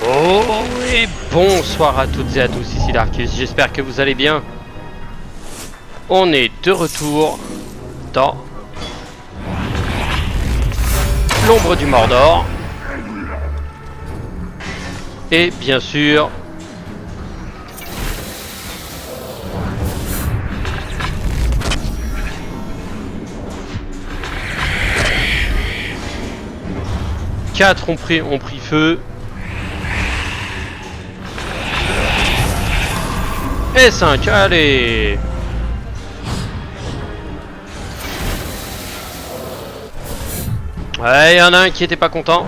Oh et bonsoir à toutes et à tous, ici Darkus, j'espère que vous allez bien. On est de retour dans l'ombre du Mordor. Et bien sûr, quatre ont pris feu. Et 5, allez. Ouais, il y en a un qui était pas content.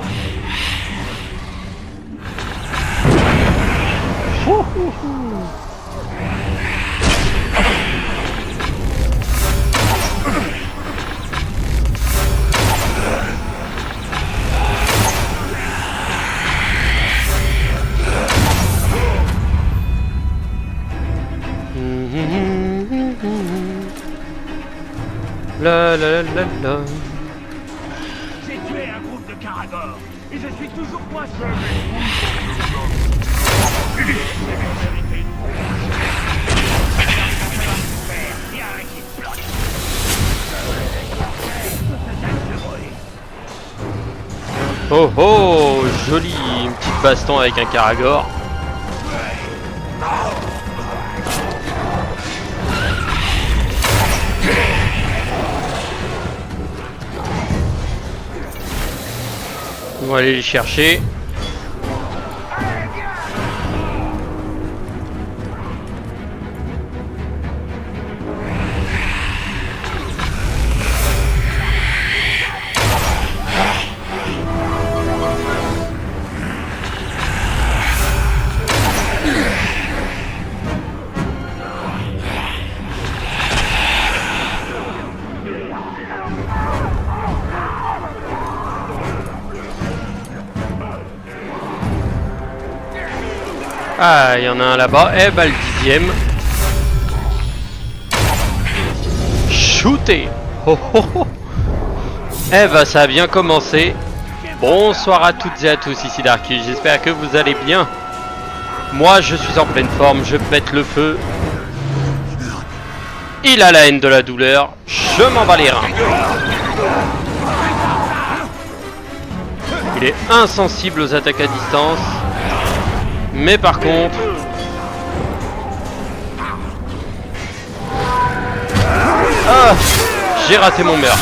La la la la la. J'ai tué un groupe de Karagor et je suis toujours coincé. Oh oh, joli, une petite baston avec un Karagor. On va aller les chercher. Ah, il y en a un là-bas. Eh bah, le 10e. Shooté. Oh, oh, oh. Eh bah, ça a bien commencé. Bonsoir à toutes et à tous, ici Darkus. J'espère que vous allez bien. Moi, je suis en pleine forme. Je pète le feu. Il a la haine de la douleur. Je m'en bats les reins. Il est insensible aux attaques à distance. Mais par contre... Ah, j'ai raté mon meurtre.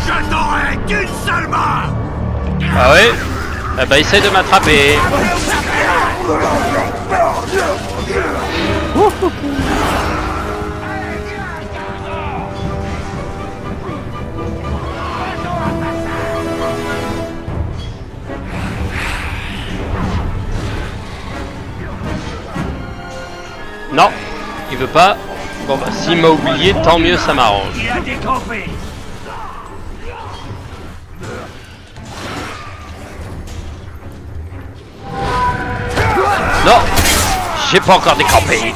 Je n'aurai qu'une seule main. Ah ouais? Ah bah essaye de m'attraper. Non, il veut pas. Bon bah s'il m'a oublié, tant mieux, ça m'arrange. Il a décampé. Non, j'ai pas encore décampé.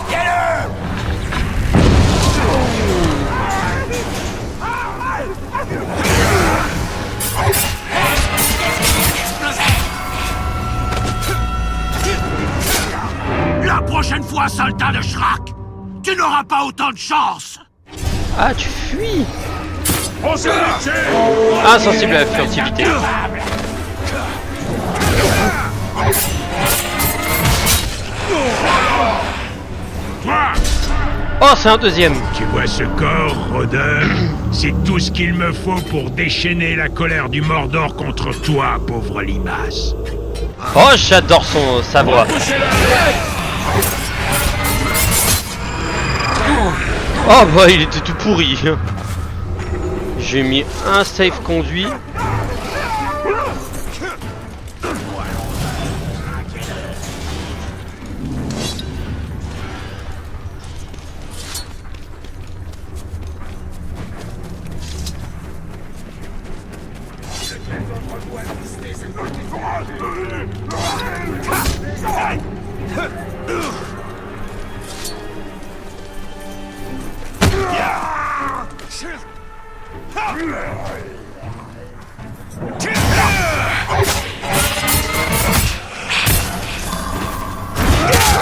La prochaine fois, soldat de Shrak, tu n'auras pas autant de chance. Ah, tu fuis. Insensible Insensible à la furtivité. Toi, Oh, c'est un deuxième. tu vois ce corps, rôdeur? C'est tout ce qu'il me faut pour déchaîner la colère du Mordor contre toi, pauvre limace. Oh, j'adore sa voix. Oh bah il était tout pourri. J'ai mis un safe conduit.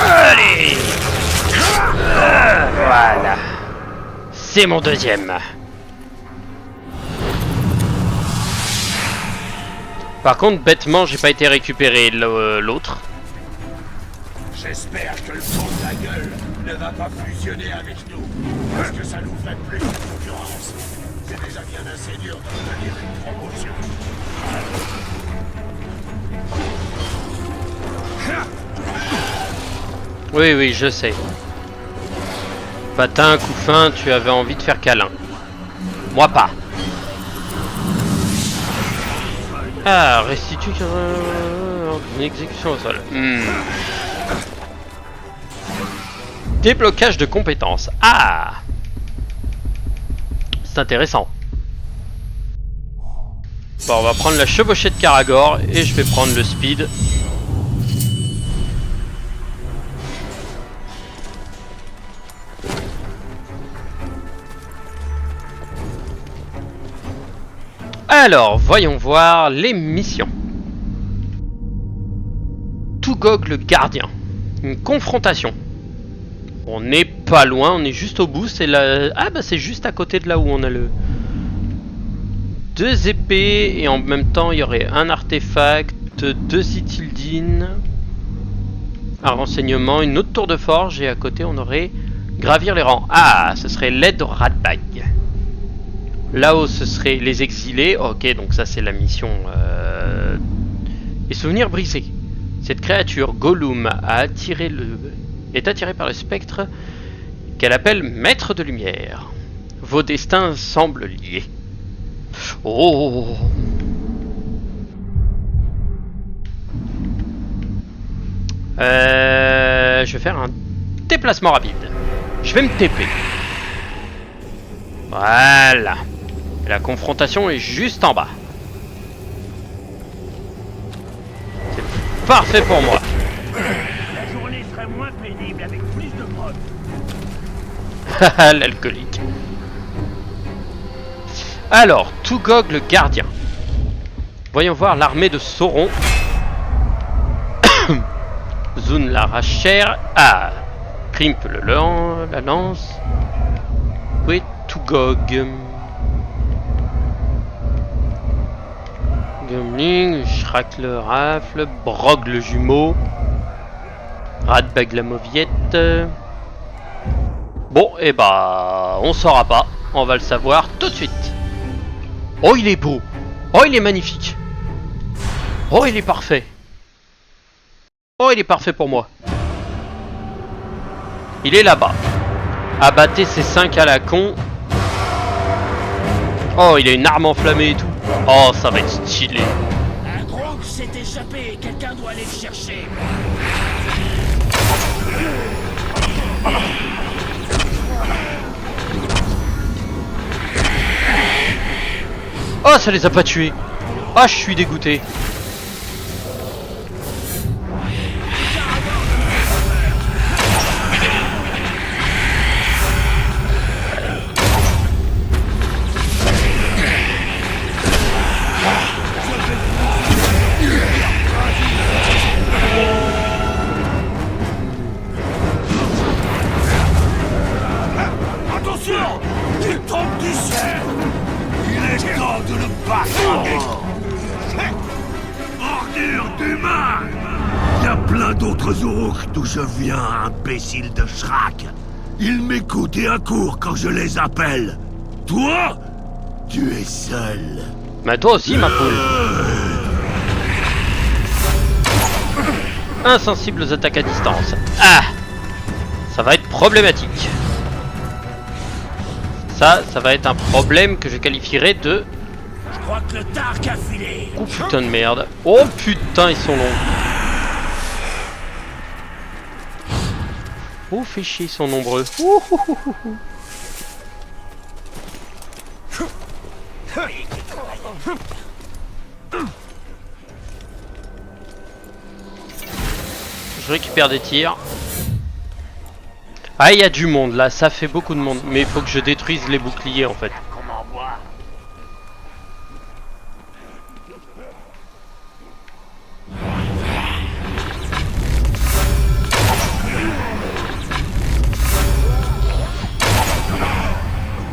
Allez. Voilà. C'est mon deuxième. Par contre, bêtement, j'ai pas été récupérer l'autre. J'espère que le fond de la gueule ne va pas fusionner avec nous, parce que ça nous ferait plus de concurrence. C'est déjà bien assez dur d'obtenir une promotion. Oui, oui, je sais. Patin, coup fin, tu avais envie de faire câlin. Moi pas. Ah, restitue une exécution au sol. Déblocage de compétences. Ah, c'est intéressant. Bon, on va prendre la chevauchée de Karagor et je vais prendre le speed. Alors, voyons voir les missions. Tugog le gardien. Une confrontation. On n'est pas loin, on est juste au bout. C'est la... Ah bah c'est juste à côté de là où on a le... 2 épées et en même temps il y aurait un artefact, 2 Ithildines, un renseignement, une autre tour de forge et à côté on aurait gravir les rangs. Ah, ce serait l'aide au Radbag. Là-haut ce serait les exilés. Ok, donc ça c'est la mission. Les souvenirs brisés. Cette créature Gollum est attirée par le spectre qu'elle appelle Maître de Lumière. Vos destins semblent liés. Oh. Je vais faire un déplacement rapide. Je vais me TP. Voilà. Et la confrontation est juste en bas. C'est parfait pour moi. La journée serait moins pénible avec plus de preuves. Haha, l'alcoolique. Alors, Tugog le gardien. Voyons voir l'armée de Sauron. Zun la rachère. Ah, Crimp la lance. Où est Tugog? Gumling, Shrak le rafle, Brog le jumeau, Radbag la mauviette. Bon, et bah, on saura pas. On va le savoir tout de suite. Oh, il est beau. Oh, il est magnifique. Oh, il est parfait. Oh, il est parfait pour moi. Il est là-bas. Abattez ces 5 à la con. Oh, il a une arme enflammée et tout. Oh, ça va être stylé. Un gros s'est échappé, quelqu'un doit aller le chercher. Oh, ça les a pas tués. Ah, je suis dégoûté. Attention! Il tombe du ciel! Il est temps de le battre! Ordure d'humain! Il y a plein d'autres Uruk d'où je viens, imbécile de Shrak. Ils m'écoutent et accourent quand je les appelle. Toi, tu es seul. Mais toi aussi, ma poule. Insensible aux attaques à distance. Ah, ça va être problématique. Ça va être un problème que je qualifierais de... Je crois que le Tark a filé! Oh putain de merde. Oh putain, ils sont longs. Oh, fait chier, ils sont nombreux. Ouh, ouh, ouh, ouh. Je récupère des tirs. Ah, il y a du monde là, ça fait beaucoup de monde. Mais il faut que je détruise les boucliers en fait.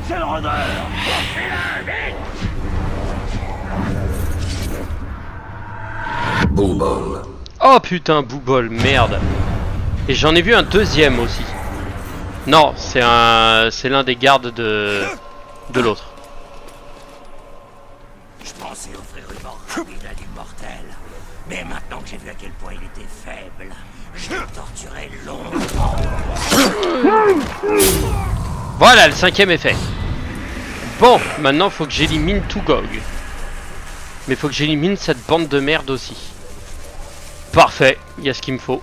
C'est le rôdeur. Boubol. Oh putain, Boubol, merde. Et j'en ai vu un deuxième aussi. Non, c'est l'un des gardes de l'autre. Je pensais offrir une mort rapide à l'immortel. Mais maintenant que j'ai vu à quel point il était faible, je le torturerai longtemps. Voilà, le 5e est fait. Bon, maintenant faut que j'élimine tout Gog. Mais faut que j'élimine cette bande de merde aussi. Parfait, il y a ce qu'il me faut.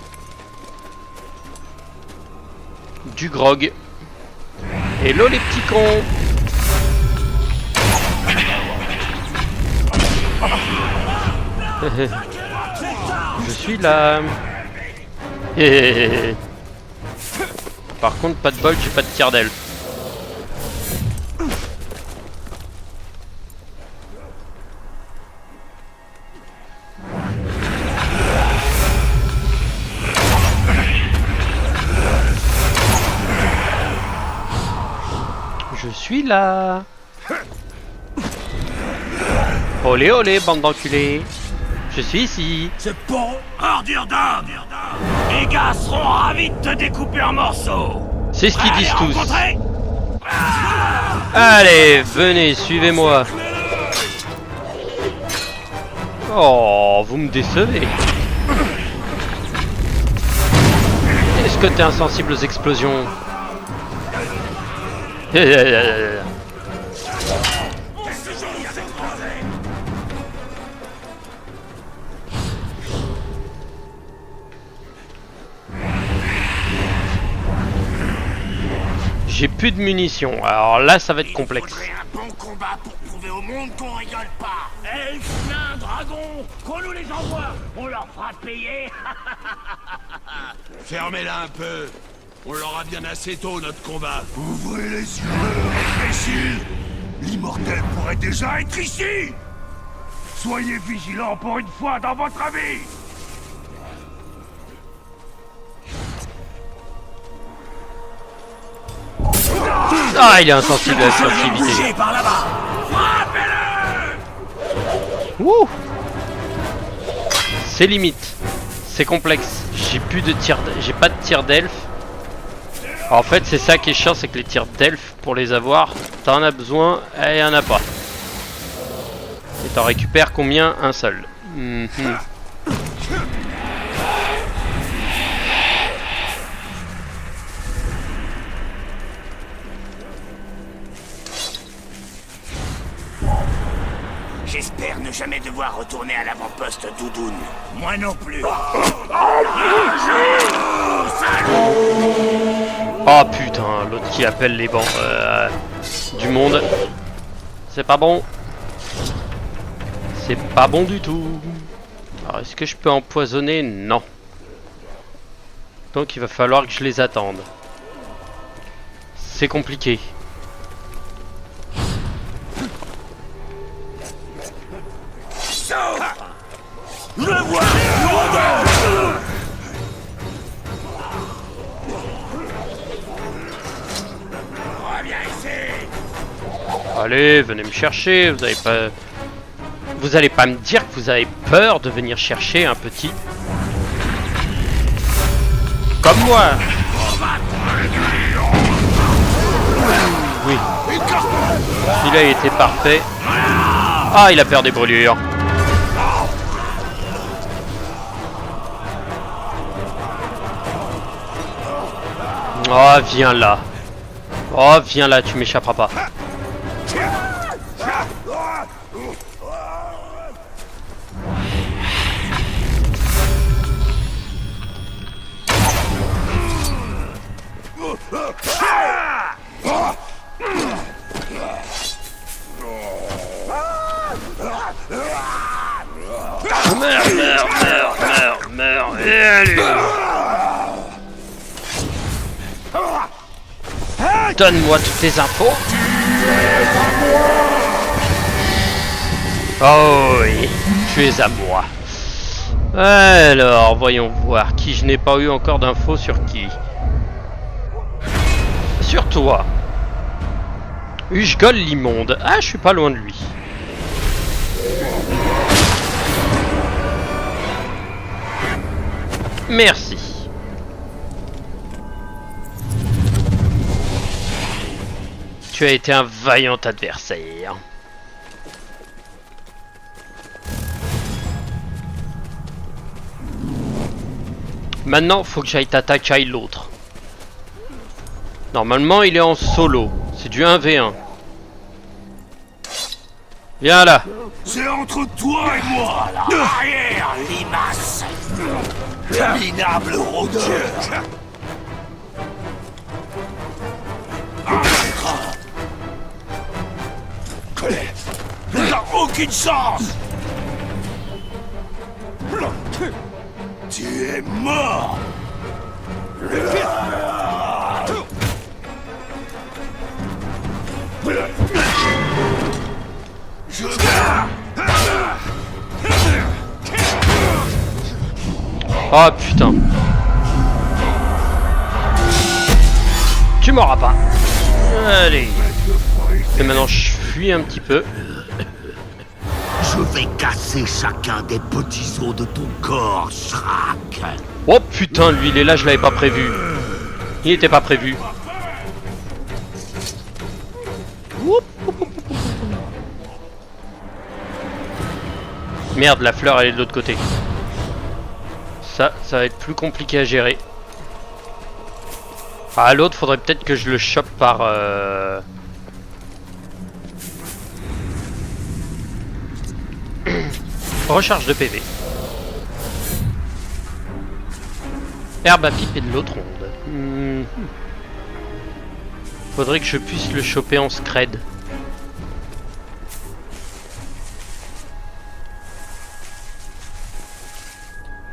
Du grog. Hello les petits cons. Je suis là. Par contre, pas de bol, j'ai pas de tir d'elfe. Je suis là. Olé olé, bande d'enculés. Je suis ici. C'est bon, ordure d'homme. Les gars seront ravis de te découper en morceaux. C'est ce qu'ils Allez, disent tous. rencontrer. Allez, venez, suivez-moi. Oh, vous me décevez. Est-ce que t'es insensible aux explosions? J'ai plus de munitions, alors là ça va être complexe. Il faudrait un bon combat pour prouver au monde qu'on rigole pas. Elfes, nains, dragons, qu'on nous les envoie, on leur fera payer. Fermez-la un peu. On l'aura bien assez tôt, notre combat. Ouvrez les yeux, imbécile. L'immortel pourrait déjà être ici. Soyez vigilants pour une fois dans votre avis. Ah, il est insensible à la sensibilité. Par là-bas. Frappez-le. Wouh. C'est limite. C'est complexe. J'ai plus de tir, j'ai pas de tir d'elfe. En fait, c'est ça qui est chiant, c'est que les tirs d'elfe, pour les avoir, t'en as besoin et y'en a pas. Et t'en récupères combien? Un seul. J'espère ne jamais devoir retourner à l'avant-poste Doudoune. Moi non plus. Oh putain, l'autre qui appelle les bancs du monde. C'est pas bon. C'est pas bon du tout. Alors est-ce que je peux empoisonner? Non. Donc il va falloir que je les attende. C'est compliqué. Je vois. Reviens ici. Allez, venez me chercher. Vous allez pas me dire que vous avez peur de venir chercher un petit comme moi. Oui. Il a été parfait. Ah, il a peur des brûlures. Oh, viens là. Oh, viens là, tu m'échapperas pas. Meurs. Et allez. Donne-moi toutes tes infos. Oh oui, tu es à moi. Alors, voyons voir qui je n'ai pas eu encore d'infos sur qui. Sur toi. Ushgol l'immonde. Ah, je suis pas loin de lui. Merci. Tu as été un vaillant adversaire. Maintenant, faut que j'aille t'attaquer l'autre. Normalement, il est en solo. C'est du 1v1. Viens là. C'est entre toi et moi. Arrière, limace! Minable rôdeur! T'as aucune chance. Tu es mort. Oh putain. Tu m'auras pas. Allez. Et maintenant je fuis un petit peu. Je vais casser chacun des petits os de ton corps, Shrak. Oh putain, lui il est là, je l'avais pas prévu. Il était pas prévu. Merde, la fleur elle est de l'autre côté. Ça va être plus compliqué à gérer. Ah, l'autre, faudrait peut-être que je le chope par... Recharge de PV. Herbe à pipe et de l'eau ronde. Faudrait que je puisse le choper en scred.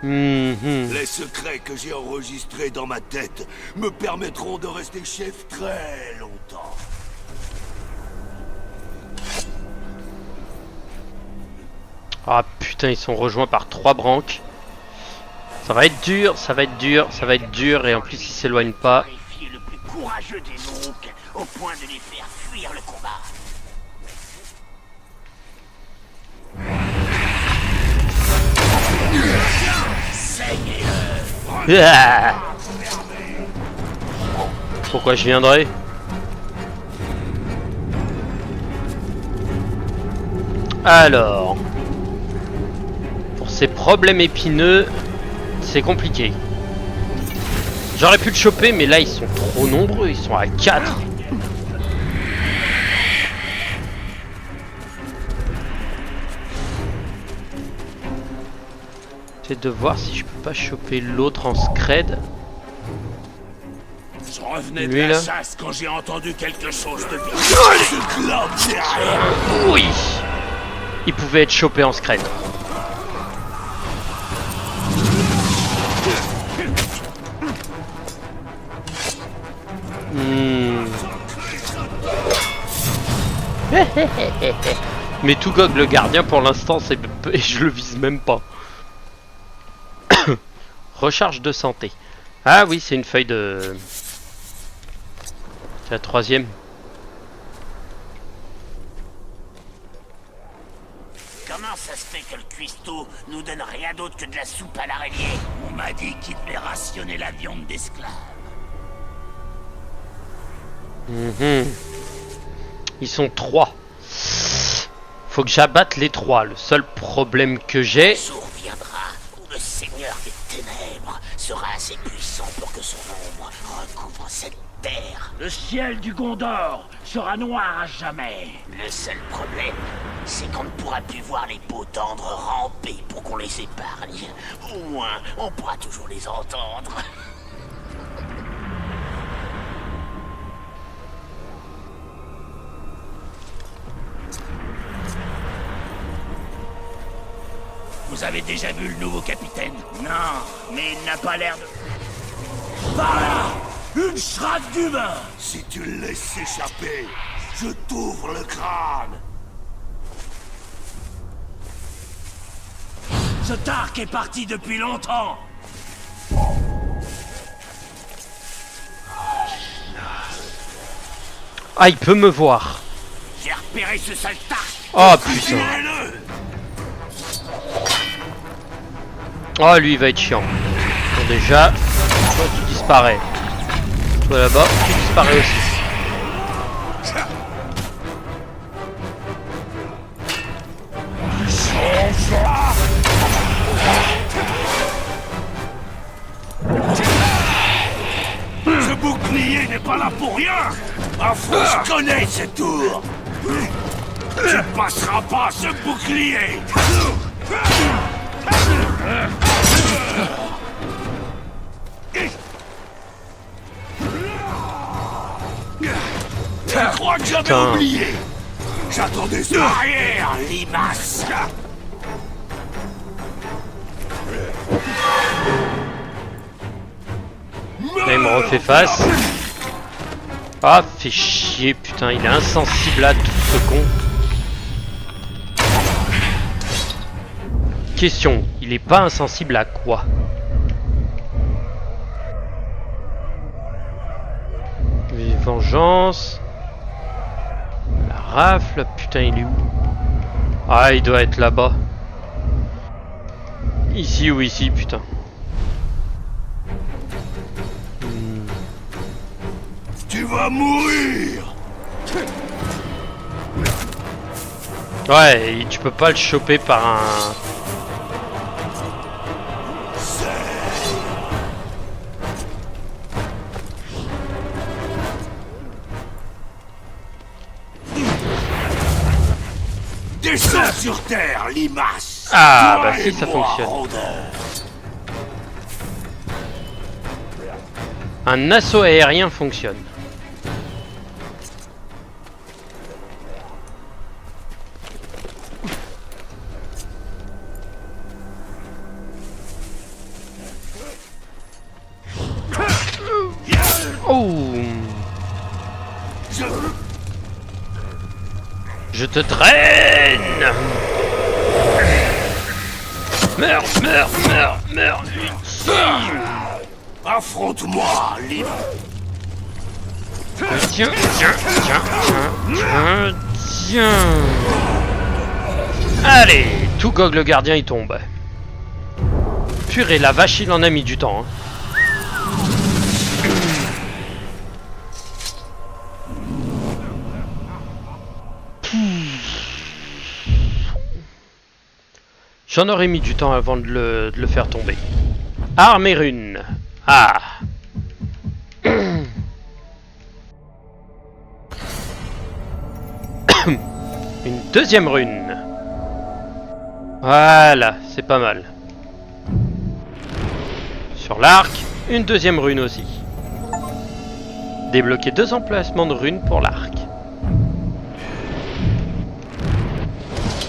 Les secrets que j'ai enregistrés dans ma tête me permettront de rester chef très longtemps. Ah putain, ils sont rejoints par 3 branques. Ça va être dur, ça va être dur, ça va être dur, et en plus ils s'éloignent pas. Le plus courageux des Nooks, au point de les faire fuir le combat. Ah, pourquoi je viendrais? Alors, pour ces problèmes épineux, c'est compliqué. J'aurais pu le choper, mais là ils sont trop nombreux, ils sont à 4. J'essaie de voir si je peux pas choper l'autre en scred. Je revenais Lui, de la là. chasse quand j'ai entendu quelque chose de bien. Oui, il pouvait être chopé en scred. Mais tout gog le gardien pour l'instant c'est et je le vise même pas. Recharge de santé. Ah oui, c'est une feuille de... C'est la 3e. Comment ça se fait que le cuistot nous donne rien d'autre que de la soupe à l'araignée? On m'a dit qu'il devait rationner la viande d'esclaves. Ils sont 3. Faut que j'abatte les 3. Le seul problème que j'ai... Le jour viendra où le Seigneur des Ténèbres sera assez puissant pour que son ombre recouvre cette terre. Le ciel du Gondor sera noir à jamais. Le seul problème, c'est qu'on ne pourra plus voir les peaux tendres ramper pour qu'on les épargne. Au moins, on pourra toujours les entendre. Vous avez déjà vu le nouveau capitaine? Non, mais il n'a pas l'air de... Par là! Une Shrak d'humain! Si tu le laisses échapper, je t'ouvre le crâne! Ce Tark est parti depuis longtemps. Ah, il peut me voir. J'ai repéré ce sale Tark. Oh putain. Oh, lui il va être chiant. Bon, déjà, toi tu disparais. Toi là-bas, tu disparais aussi. Ce bouclier n'est pas là pour rien! Je connais ce tour! Tu passeras pas ce bouclier! Tu crois que j'avais oublié? J'attendais ça! Arrière, limace! Là il me refait face. Ah, fait chier, putain, il est insensible à tout ce con. Question, il est pas insensible à quoi? Vengeance. La rafle, putain, il est où? Ah, il doit être là-bas. Ici ou ici, putain. Tu vas mourir! Ouais, et tu peux pas le choper par un... Descends sur terre, limace! Ah, Toi bah si, et ça moi, fonctionne. rôdeur. Un assaut aérien fonctionne. Oh! Je te traîne! Meurs, meurs, meurs, meurs! Affronte-moi, limace! Tiens, tiens, tiens, tiens, tiens! Allez, tout Gog le gardien il tombe. Purée, la vache il en a mis du temps. Hein. J'en aurais mis du temps avant de le faire tomber. Arme et rune. Ah. Une deuxième rune. Voilà, c'est pas mal. Sur l'arc, une deuxième rune aussi. Débloquer 2 emplacements de runes pour l'arc.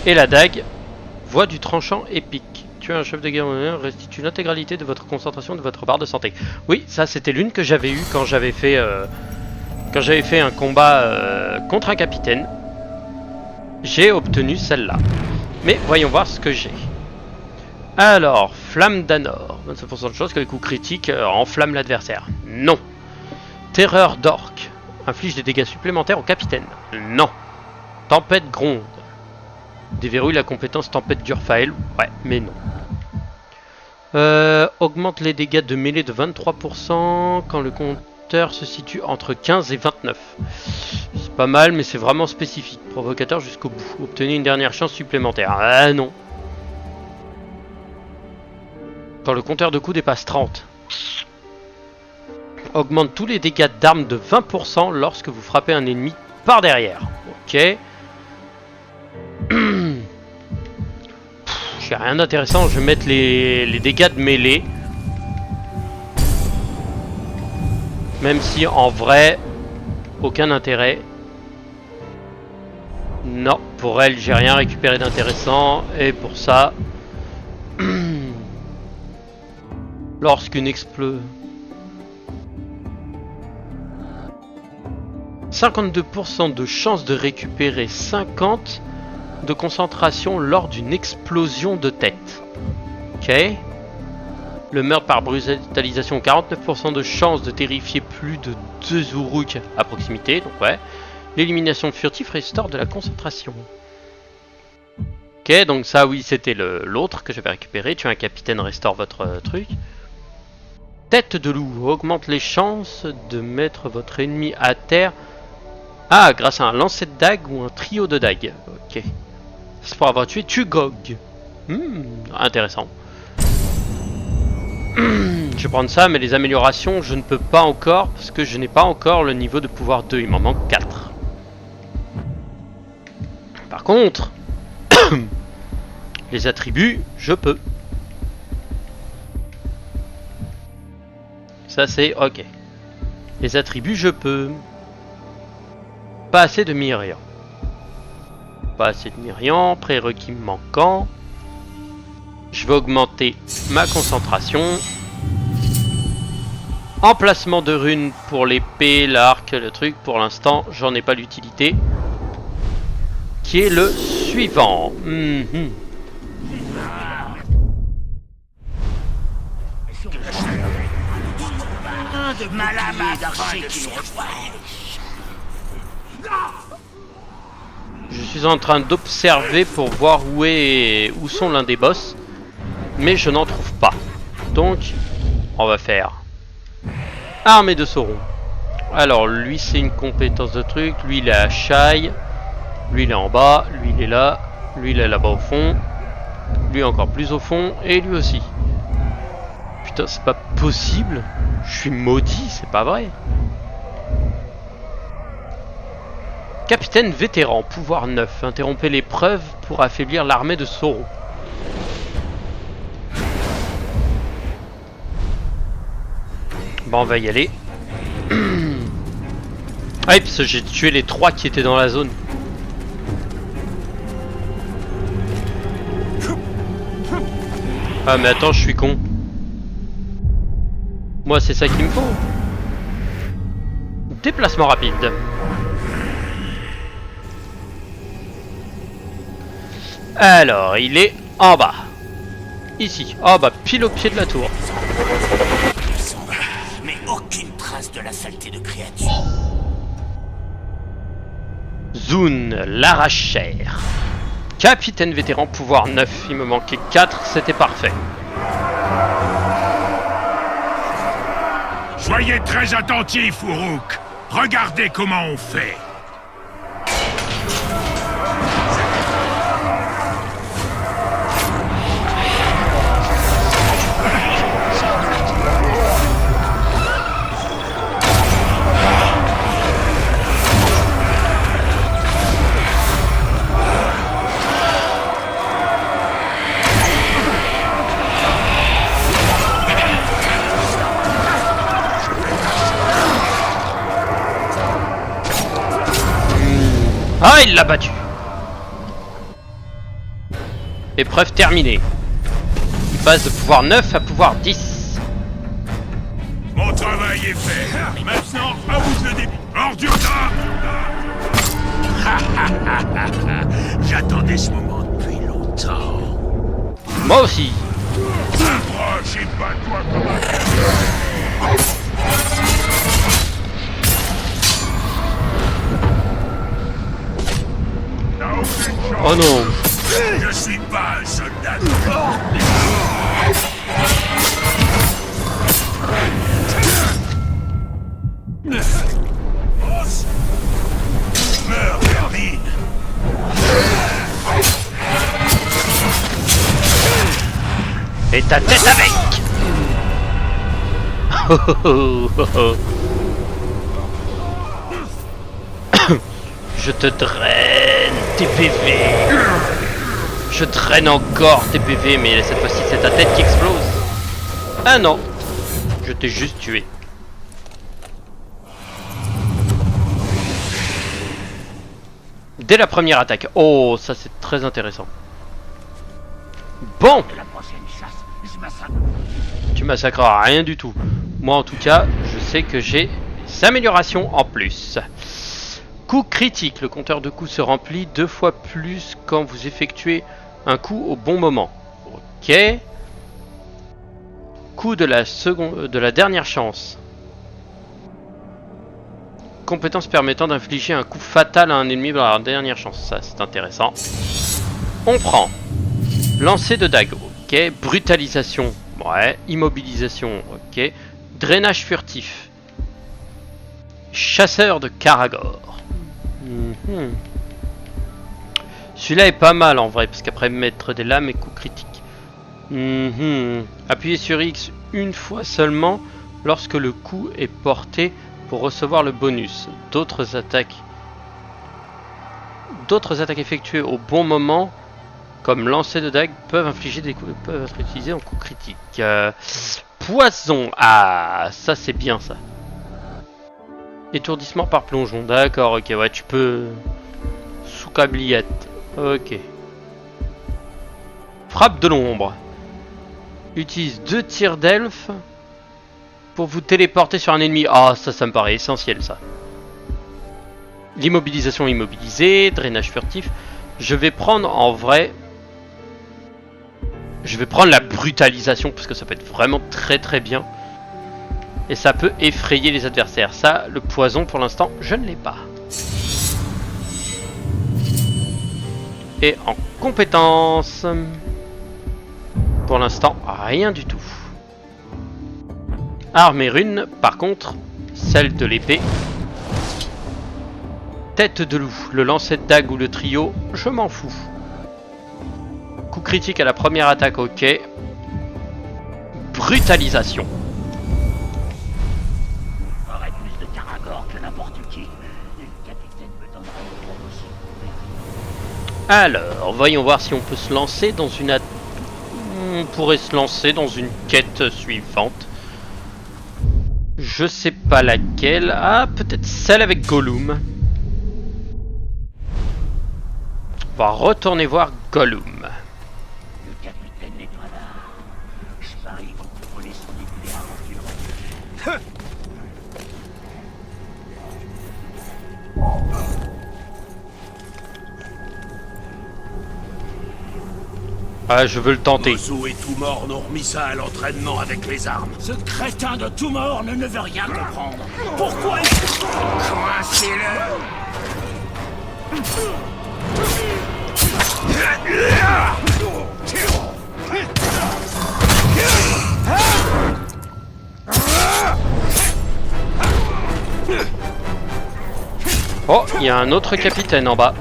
Et la dague, voix du tranchant épique. Tuer un chef de guerre restitue l'intégralité de votre concentration de votre barre de santé. Oui, ça c'était l'une que j'avais eue quand j'avais fait un combat contre un capitaine. J'ai obtenu celle-là. Mais voyons voir ce que j'ai. Alors, flamme d'Anor. 25% de chance que les coups critiques enflamment l'adversaire. Non. Terreur d'orc. Inflige des dégâts supplémentaires au capitaine. Non. Tempête gronde. Déverrouille la compétence tempête d'Urfael. Ouais, mais non. Augmente les dégâts de mêlée de 23% quand le compteur se situe entre 15 et 29. C'est pas mal, mais c'est vraiment spécifique. Provocateur jusqu'au bout. Obtenez une dernière chance supplémentaire. Ah non. Quand le compteur de coups dépasse 30. Augmente tous les dégâts d'armes de 20% lorsque vous frappez un ennemi par derrière. Ok. J'ai rien d'intéressant, je vais mettre les dégâts de mêlée. Même si en vrai, aucun intérêt. Non, pour elle, j'ai rien récupéré d'intéressant. Et pour ça, lorsqu'une 52% de chance de récupérer 50 de concentration lors d'une explosion de tête. Ok. Le meurtre par brutalisation, 49% de chance de terrifier plus de 2 Uruk à proximité. Donc ouais. L'élimination furtive restaure de la concentration. Ok, donc ça oui c'était l'autre que j'avais récupéré. Tuer un capitaine restaure votre truc. Tête de loup augmente les chances de mettre votre ennemi à terre. Ah, grâce à un lancer de dague ou un trio de dagues. Ok. C'est pour avoir tué Tugog. Intéressant. Je vais prendre ça, mais les améliorations, je ne peux pas encore, parce que je n'ai pas encore le niveau de pouvoir 2. Il m'en manque 4. Par contre, les attributs, je peux. Ça c'est ok. Les attributs, je peux. Pas assez de Myrian. Pas assez de Myrian, prérequis manquant. Je vais augmenter ma concentration. Emplacement de runes pour l'épée, l'arc, le truc. Pour l'instant, j'en ai pas l'utilité. Qui est le suivant. De malade d'archer qui Je suis en train d'observer pour voir où sont l'un des boss. Mais je n'en trouve pas. Donc, on va faire Armée de Sauron. Alors, lui, c'est une compétence de truc. Lui, il est à Shai. Lui, il est en bas. Lui, il est là. Lui, il est là-bas au fond. Lui, encore plus au fond. Et lui aussi. Putain, c'est pas possible. Je suis maudit, c'est pas vrai. Capitaine vétéran, pouvoir 9. Interrompez l'épreuve pour affaiblir l'armée de Sauron. Bon, on va y aller. Ah oui, parce que j'ai tué les 3 qui étaient dans la zone. Ah mais attends, je suis con. Moi c'est ça qu'il me faut. Déplacement rapide. Alors, il est en bas. Ici, en bas, pile au pied de la tour. Mais aucune trace de la saleté de créature. Zun, l'arrache-chair. Capitaine vétéran, pouvoir 9. Il me manquait 4, c'était parfait. Soyez très attentifs, Uruk. Regardez comment on fait. Ah, il l'a battu. Épreuve terminée. Il passe de pouvoir 9 à pouvoir 10. Mon travail est fait. Maintenant, à vous de le début. Hors du retard. J'attendais ce moment depuis longtemps. Moi aussi. Approche et bats-toi comme un... Oh non. Je suis pas un soldat. Meurs, vermine. Et ta tête avec. Je te draine tes PV. Je traîne encore tes PV, mais cette fois-ci c'est ta tête qui explose. Ah non, je t'ai juste tué. Dès la première attaque. Oh, ça c'est très intéressant. Bon, La prochaine chasse, je massacre. tu massacreras rien du tout. Moi en tout cas, je sais que j'ai des améliorations en plus. Coup critique. Le compteur de coups se remplit 2 fois plus quand vous effectuez un coup au bon moment. Ok. Coup de la dernière chance. Compétence permettant d'infliger un coup fatal à un ennemi dans la dernière chance. Ça, c'est intéressant. On prend. Lancer de dague. Ok. Brutalisation. Ouais. Immobilisation. Ok. Drainage furtif. Chasseur de Karagor. Celui-là est pas mal en vrai, parce qu'après mettre des lames et coups critiques. Appuyez sur X une fois seulement lorsque le coup est porté pour recevoir le bonus. D'autres attaques effectuées au bon moment, comme lancer de dague, peuvent infliger des coups, peuvent être utilisées en coup critique. Poison. Ah, ça c'est bien ça. Étourdissement par plongeon. D'accord, ok, ouais, tu peux... Sous câbliette. Ok. Frappe de l'ombre. Utilise 2 tirs d'elfe pour vous téléporter sur un ennemi. Ah, ça me paraît essentiel, ça. L'immobilisation immobilisée. Drainage furtif. Je vais prendre, en vrai... Je vais prendre la brutalisation, parce que ça peut être vraiment très très bien. Et ça peut effrayer les adversaires. Ça, le poison, pour l'instant, je ne l'ai pas. Et en compétence... Pour l'instant, rien du tout. Arme et rune, par contre, celle de l'épée. Tête de loup, le lancer de dague ou le trio, je m'en fous. Coup critique à la première attaque, ok. Brutalisation. J'aurais plus de Karagor que n'importe qui. Le capitaine me donnera une promotion. Alors, voyons voir si on peut se lancer dans une... On pourrait se lancer dans une quête suivante. Je sais pas laquelle. Ah, peut-être celle avec Gollum. On va retourner voir Gollum. Le capitaine n'est pas là. Je parie qu'on peut voler son épée aventure. Ah, je veux le tenter. Ozu et tout mort n'ont remis ça à l'entraînement avec les armes. Ce crétin de tout mort ne veut rien comprendre. Pourquoi coincez-le? Oh, il y a un autre capitaine en bas.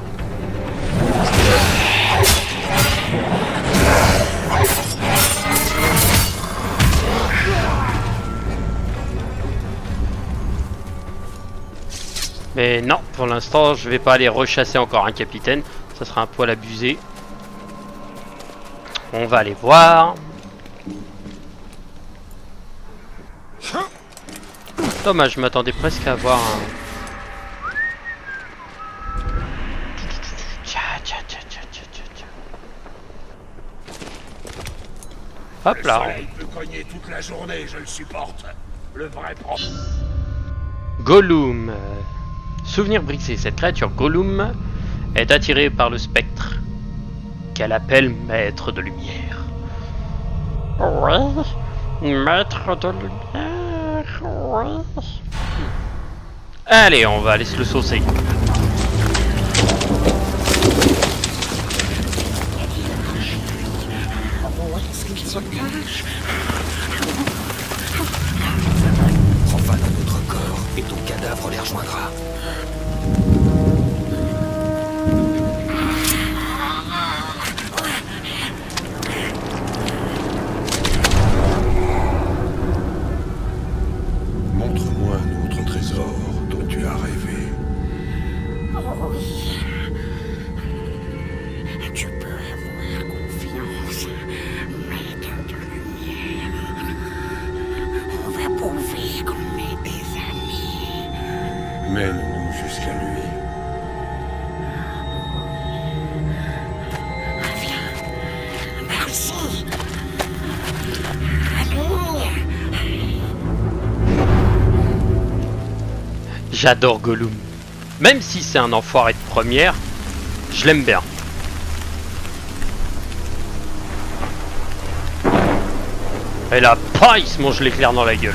Mais non, pour l'instant, je vais pas aller rechasser encore un capitaine. Ça sera un poil abusé. On va aller voir. Dommage, je m'attendais presque à avoir un... Hop là. Le soleil peut cogner toute la journée, je le supporte. Le vrai problème. Gollum. Souvenir brisé. Cette créature Gollum est attirée par le spectre qu'elle appelle Maître de Lumière. Oui, Maître de Lumière, oui. Allez, on va aller se le saucer. Enfin dans notre corps, et ton cadavre les rejoindra. Montre-moi un autre trésor dont tu as rêvé. Oui. Tu peux avoir confiance, maître de lumière. On va prouver qu'on est des amis. Mène-nous jusqu'à lui. Viens. Merci. Allez. J'adore Gollum. Même si c'est un enfoiré de première, je l'aime bien. Et là, pas, il se mange l'éclair dans la gueule.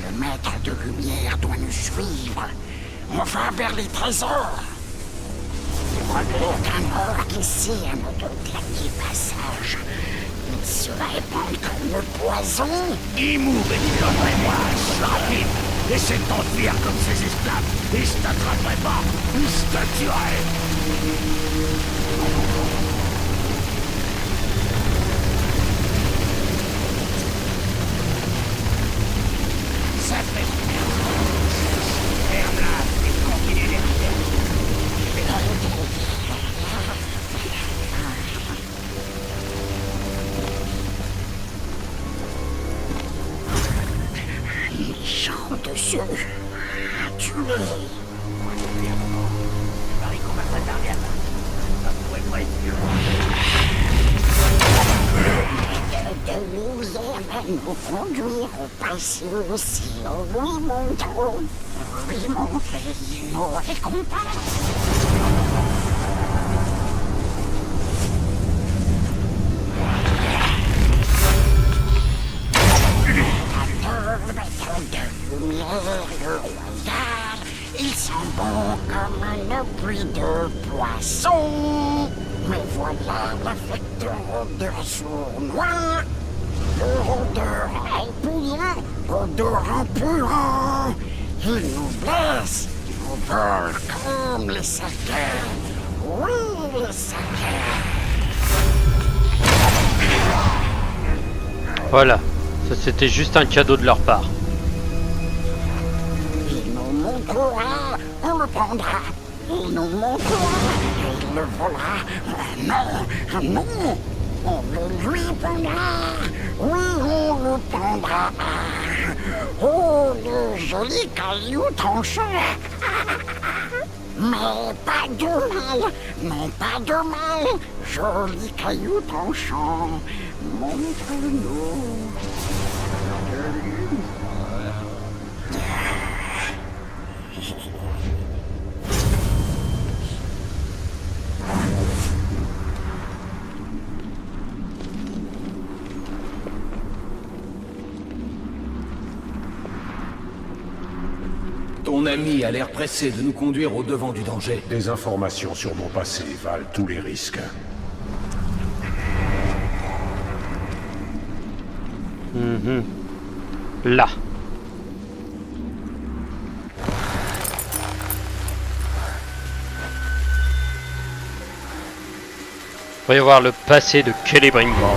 Le maître de lumière doit nous suivre. On va vers les trésors. Il n'y a aucun orque ici à notre dernier passage. Il se répand comme le poison. Imou et moi, rapide. Essaie de t'enfuir comme ces esclaves. Et je t'attraperai pas. Je te tuerai. Ça fait ferme-la et continue les recherches. Méchant dessus. Tuez. Paris qu'on va pas tarder à ça pourrait pas être mieux. De lumière va nous conduire au passé aussi. Lui montrons, lui montrer nos récompenses. De lumière, le royal, ils sont bons comme un puits de poisson. Mais voilà l'affecteur de sournois, leur odeur impudente, odorant puant. Ils nous blessent, nous volent comme les saquets. Oui, les saquets. Voilà, ça c'était juste un cadeau de leur part. Il nous montrera, on le prendra. Il nous montrera, il le volera. Non, non, on le lui prendra. Oui, on le prendra. Oh, le joli caillou tranchant. Mais pas de mal, non pas de mal. Joli caillou tranchant, montre-nous. Ton ami a l'air pressé de nous conduire au devant du danger. Des informations sur mon passé valent tous les risques. Là. Voyons voir le passé de Celebrimbor.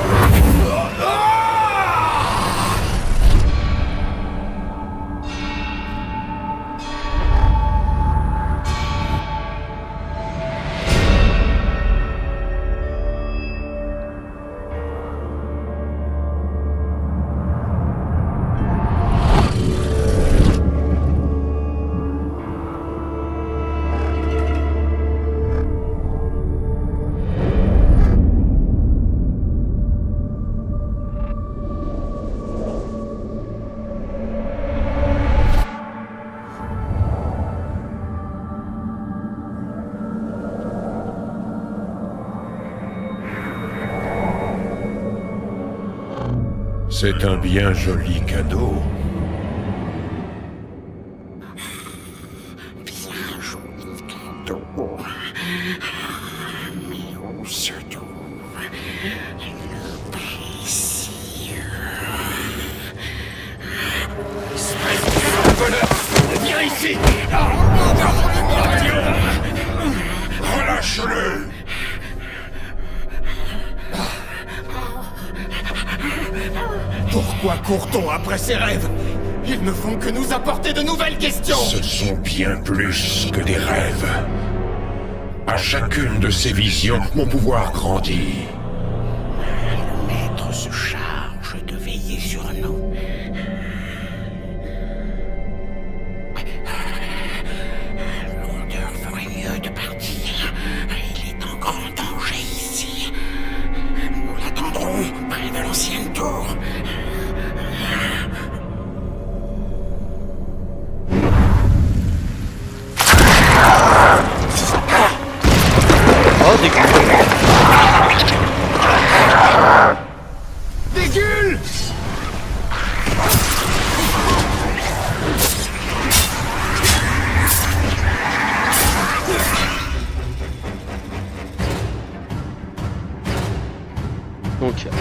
C'est un bien joli cadeau. Bien joli cadeau. Mais où se trouve le précieux? Viens ici. Relâche-le. Pourquoi court-on après ces rêves? Ils ne font que nous apporter de nouvelles questions. Ce sont bien plus que des rêves. À chacune de ces visions, mon pouvoir grandit. Le maître se charge de veiller sur nous.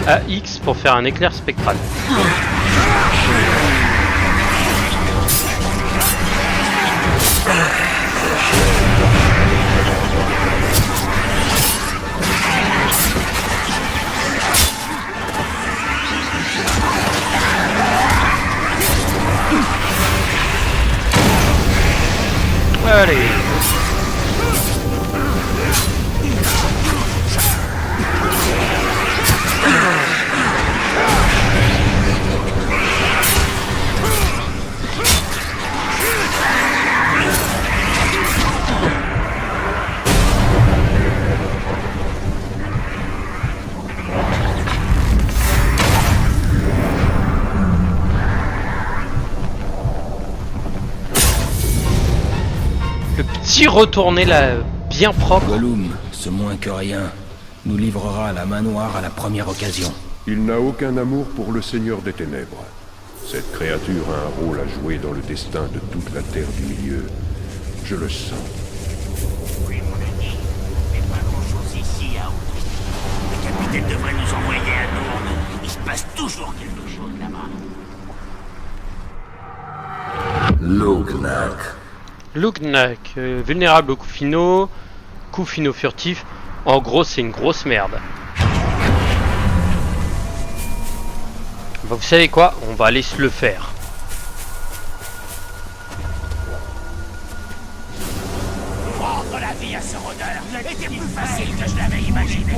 AX pour faire un éclair spectral. Allez. Petit retourné là, bien propre. Gollum, ce moins que rien, nous livrera la main noire à la première occasion. Il n'a aucun amour pour le Seigneur des Ténèbres. Cette créature a un rôle à jouer dans le destin de toute la Terre du Milieu. Je le sens. Oui, mon ami, mais pas grand-chose ici à Outreach. Le capitaine devrait nous envoyer à Nourne. Il se passe toujours quelque chose là-bas. Lugnak, vulnérable aux coups finaux furtifs. En gros, c'est une grosse merde. Bah, vous savez quoi? On va aller se le faire. Rendre la vie à ce rôdeur était plus facile que je l'avais imaginé.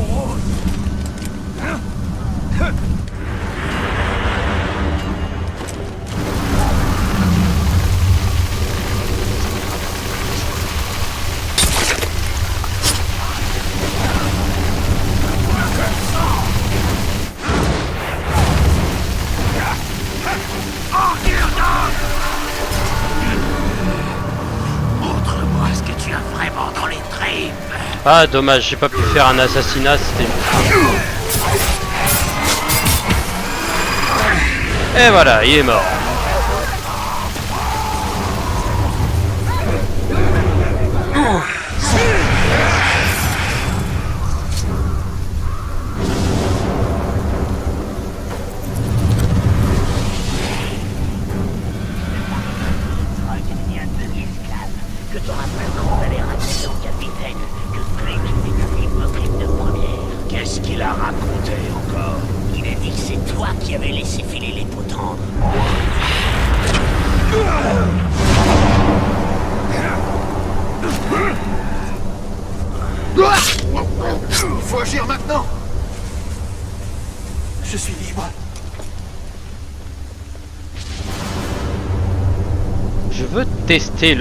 Montre-moi ce que tu as vraiment dans les tripes. Ah dommage, j'ai pas pu faire un assassinat, c'était... Et voilà, il est mort. Que te rappelles-t-on d'aller raconter au capitaine que Drake est une hypocrite de première? Qu'est-ce qu'il a raconté encore? Il a dit que c'est toi qui avais laissé filer les peaux tendres. Faut agir maintenant. Je suis libre. Je veux tester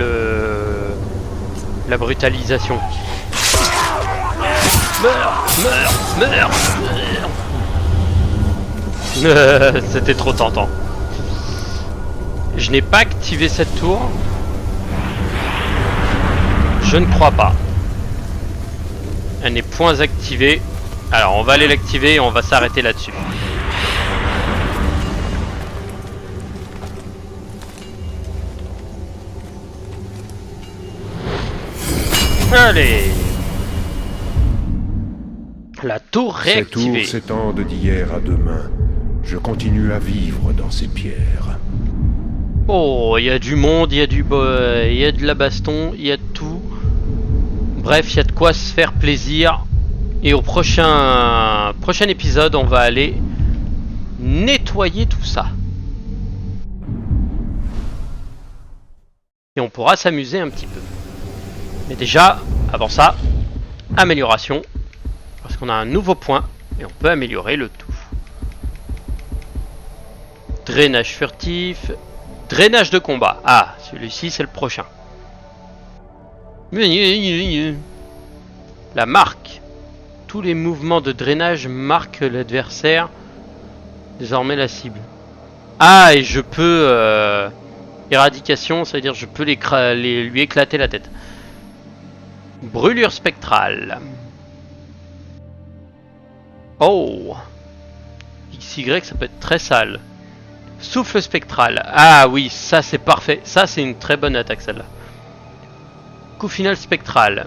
la brutalisation. Meurs. C'était trop tentant. Je n'ai pas activé cette tour. Je ne crois pas. Elle n'est point activée. Alors on va aller l'activer et on va s'arrêter là-dessus. Allez. La tour Ces réactivée. tours s'étendent d'hier à demain. Je continue à vivre dans ces pierres. Oh, il y a du monde, il y a il y a de la baston, il y a de tout. Bref, il y a de quoi se faire plaisir. Et au prochain épisode, on va aller nettoyer tout ça. Et on pourra s'amuser un petit peu. Mais déjà, avant ça, amélioration. Parce qu'on a un nouveau point et on peut améliorer le tout. Drainage furtif. Drainage de combat. Ah, celui-ci c'est le prochain. La marque. Tous les mouvements de drainage marquent l'adversaire. Désormais la cible. Ah, et je peux... éradication, ça veut dire je peux lui éclater la tête. Brûlure spectrale. Oh. XY, ça peut être très sale. Souffle spectral. Ah oui, ça c'est parfait. Ça c'est une très bonne attaque celle-là. Coup final spectral. .. 。 . . . . . . . . . . . . . . . . . . . . . . . . . . . . . . . . . . . . . . . . . . . . . . . . . . . . . . . . . . . . . . . .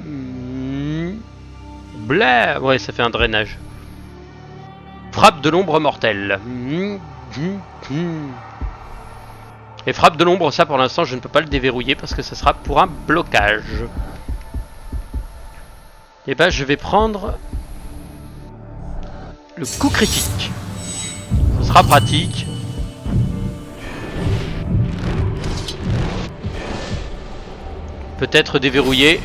Frappe de l'ombre mortelle. Et frappe de l'ombre, ça pour l'instant je ne peux pas le déverrouiller parce que ça sera pour un blocage. Et ben je vais prendre le coup critique. Ce sera pratique. Peut-être déverrouiller.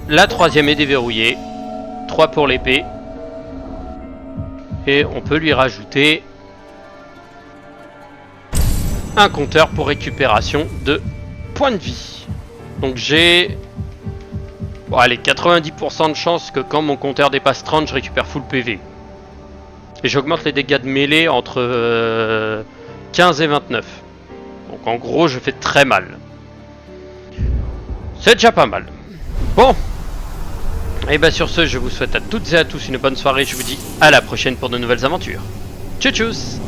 La troisième est déverrouillée. 3 pour l'épée. Et on peut lui rajouter un compteur pour récupération de points de vie. Donc j'ai... Bon allez, 90% de chance que quand mon compteur dépasse 30, je récupère full PV. Et j'augmente les dégâts de mêlée entre 15 et 29. Donc en gros, je fais très mal. C'est déjà pas mal. Bon. Et bah sur ce, je vous souhaite à toutes et à tous une bonne soirée. Je vous dis à la prochaine pour de nouvelles aventures. Tchuss tchuss.